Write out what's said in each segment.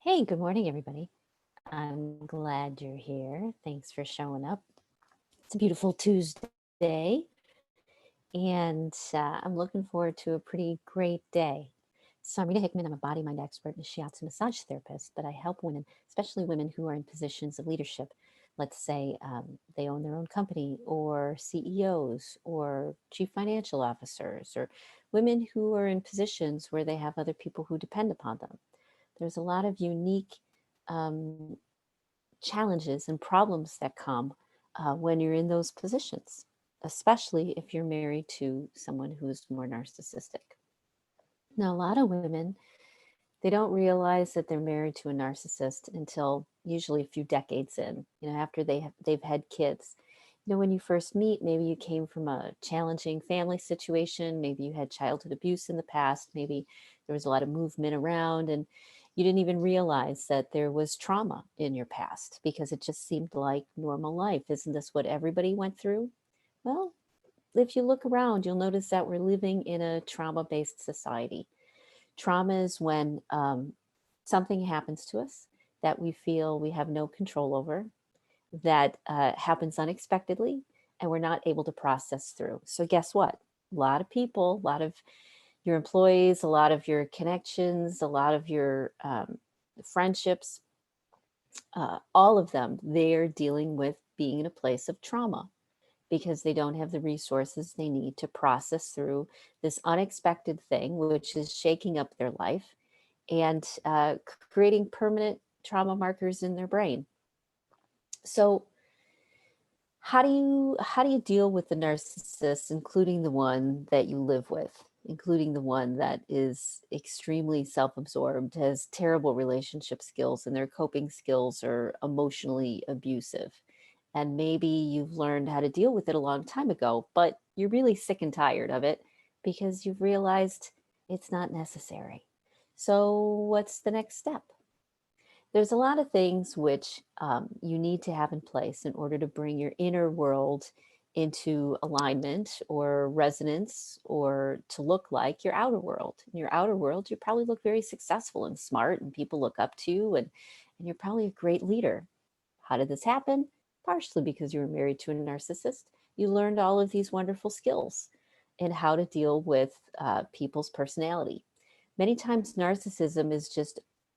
Hey, good morning, everybody. I'm glad you're here. Thanks for showing up. It's a beautiful Tuesday, and I'm looking forward to a pretty great day. So, I'm Rita Hickman. I'm a body mind expert and a shiatsu massage therapist, but I help women, especially women who are in positions of leadership. Let's say they own their own company, or CEOs, or chief financial officers, or women who are in positions where they have other people who depend upon them. There's a lot of unique um, challenges and problems that come when you're in those positions, especially if you're married to someone who is more narcissistic. Now, a lot of women, they don't realize that they're married to a narcissist until usually a few decades in, after they've had kids. When you first meet, maybe you came from a challenging family situation, maybe you had childhood abuse in the past, maybe there was a lot of movement around, and you didn't even realize that there was trauma in your past because it just seemed like normal life. Isn't this what everybody went through? Well, if you look around, you'll notice that we're living in a trauma-based society. Trauma is when something happens to us that we feel we have no control over, that happens unexpectedly, and we're not able to process through. So, guess what? A lot of people, a lot of your employees, a lot of your connections, a lot of your friendships, all of them, they're dealing with being in a place of trauma because they don't have the resources they need to process through this unexpected thing, which is shaking up their life and creating permanent trauma markers in their brain. So, how do you deal with the narcissist, including the one that you live with, including the one that is extremely self-absorbed, has terrible relationship skills, and their coping skills are emotionally abusive? And maybe you've learned how to deal with it a long time ago, but you're really sick and tired of it because you've realized it's not necessary. So, what's the next step? There's a lot of things which you need to have in place in order to bring your inner world into alignment or resonance, or to look like your outer world. In your outer world, you probably look very successful and smart, and people look up to you, and you're probably a great leader. How did this happen? Partially because you were married to a narcissist. You learned all of these wonderful skills in how to deal with people's personality. Many times narcissism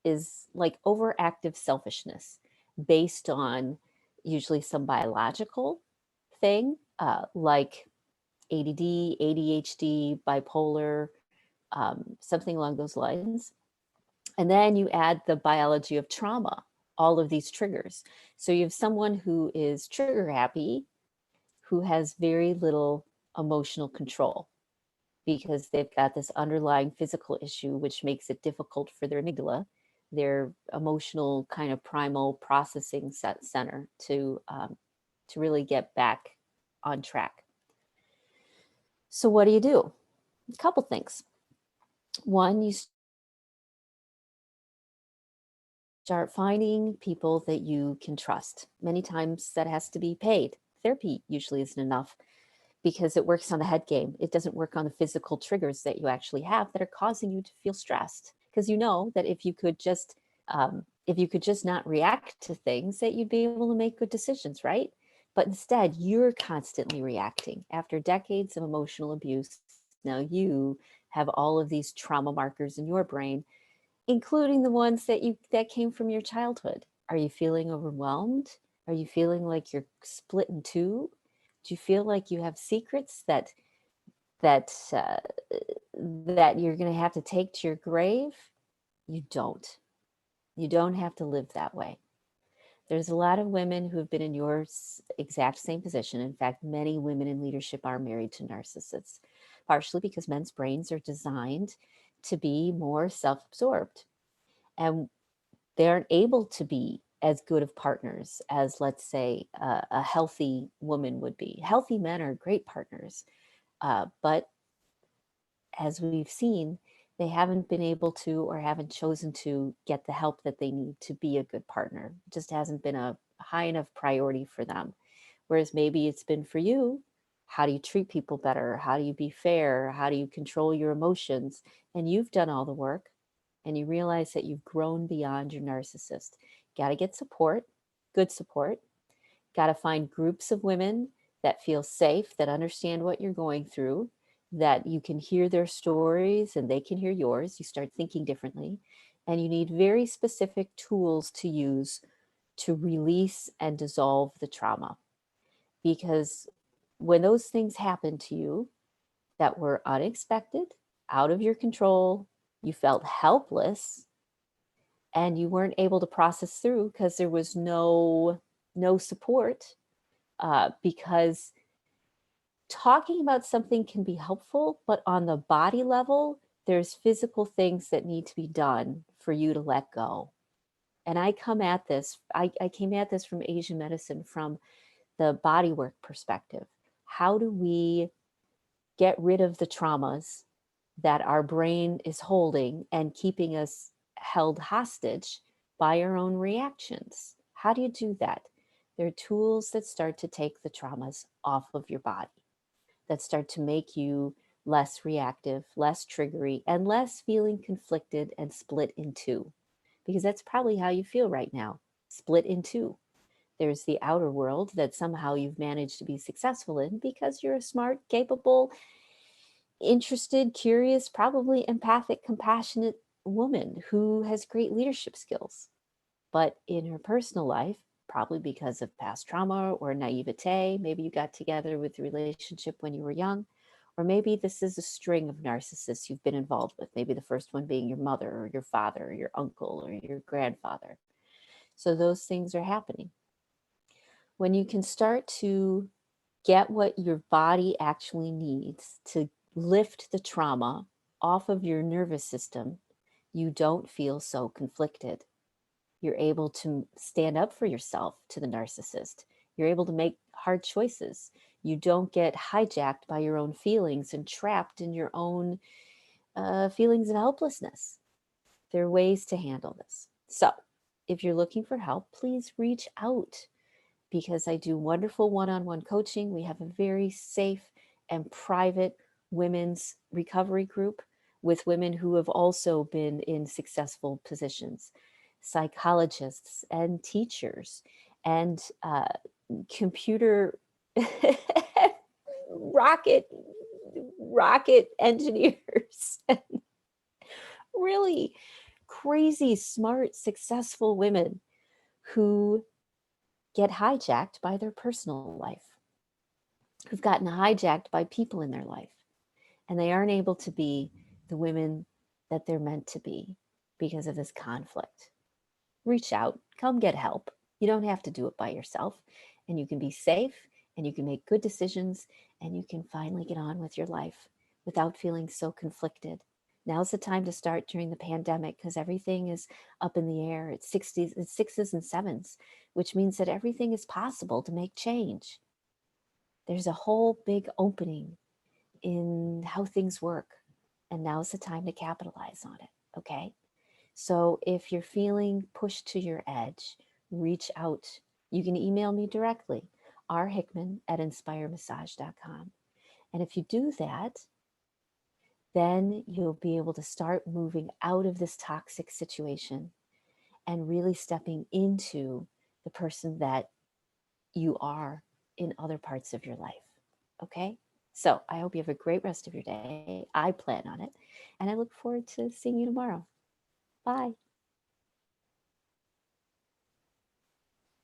is like overactive selfishness based on usually some biological thing, like ADD, ADHD, bipolar, something along those lines. And then you add the biology of trauma, all of these triggers. So you have someone who is trigger happy, who has very little emotional control because they've got this underlying physical issue, which makes it difficult for their amygdala, their emotional kind of primal processing center, to really get back on track. So what do you do? A couple things. One, you start finding people that you can trust. Many times that has to be paid. Therapy usually isn't enough because it works on the head game. It doesn't work on the physical triggers that you actually have that are causing you to feel stressed. Because you know that if you could just not react to things, that you'd be able to make good decisions, right? But instead, you're constantly reacting. After decades of emotional abuse, now you have all of these trauma markers in your brain, including the ones that came from your childhood. Are you feeling overwhelmed? Are you feeling like you're split in two? Do you feel like you have secrets that that you're going to have to take to your grave? You don't. You don't have to live that way. There's a lot of women who have been in your exact same position. In fact, many women in leadership are married to narcissists, partially because men's brains are designed to be more self-absorbed, and they aren't able to be as good of partners as, let's say, a healthy woman would be. Healthy men are great partners, but as we've seen, they haven't been able to, or haven't chosen to, get the help that they need to be a good partner. It just hasn't been a high enough priority for them. Whereas maybe it's been for you. How do you treat people better? How do you be fair? How do you control your emotions? And you've done all the work, and you realize that you've grown beyond your narcissist. Got to get support, good support. Got to find groups of women that feel safe, that understand what you're going through, that you can hear their stories and they can hear yours. You start thinking differently. And you need very specific tools to use to release and dissolve the trauma. Because when those things happen to you that were unexpected, out of your control, you felt helpless, and you weren't able to process through because there was no support, because talking about something can be helpful, but on the body level, there's physical things that need to be done for you to let go. And I came at this from Asian medicine, from the body work perspective. How do we get rid of the traumas that our brain is holding and keeping us held hostage by our own reactions? How do you do that? There are tools that start to take the traumas off of your body, that start to make you less reactive, less triggery, and less feeling conflicted and split in two. Because that's probably how you feel right now, split in two. There's the outer world that somehow you've managed to be successful in because you're a smart, capable, interested, curious, probably empathic, compassionate woman who has great leadership skills. But in her personal life, probably because of past trauma or naivete, maybe you got together with the relationship when you were young, or maybe this is a string of narcissists you've been involved with, maybe the first one being your mother or your father or your uncle or your grandfather. So those things are happening. When you can start to get what your body actually needs to lift the trauma off of your nervous system, you don't feel so conflicted. You're able to stand up for yourself to the narcissist. You're able to make hard choices. You don't get hijacked by your own feelings and trapped in your own feelings of helplessness. There are ways to handle this. So, if you're looking for help, please reach out, because I do wonderful one-on-one coaching. We have a very safe and private women's recovery group with women who have also been in successful positions, psychologists and teachers and computer rocket rocket engineers, really crazy, smart, successful women who get hijacked by their personal life, who've gotten hijacked by people in their life, and they aren't able to be the women that they're meant to be because of this conflict. Reach out, come get help. You don't have to do it by yourself, and you can be safe, and you can make good decisions, and you can finally get on with your life without feeling so conflicted. Now's the time to start during the pandemic, because everything is up in the air. It's 60s, it's sixes and sevens, which means that everything is possible to make change. There's a whole big opening in how things work, and now's the time to capitalize on it. Okay. So if you're feeling pushed to your edge, reach out. You can email me directly, rhickman@inspiremassage.com. And if you do that, then you'll be able to start moving out of this toxic situation and really stepping into the person that you are in other parts of your life. Okay? So I hope you have a great rest of your day. I plan on it. And I look forward to seeing you tomorrow. Bye.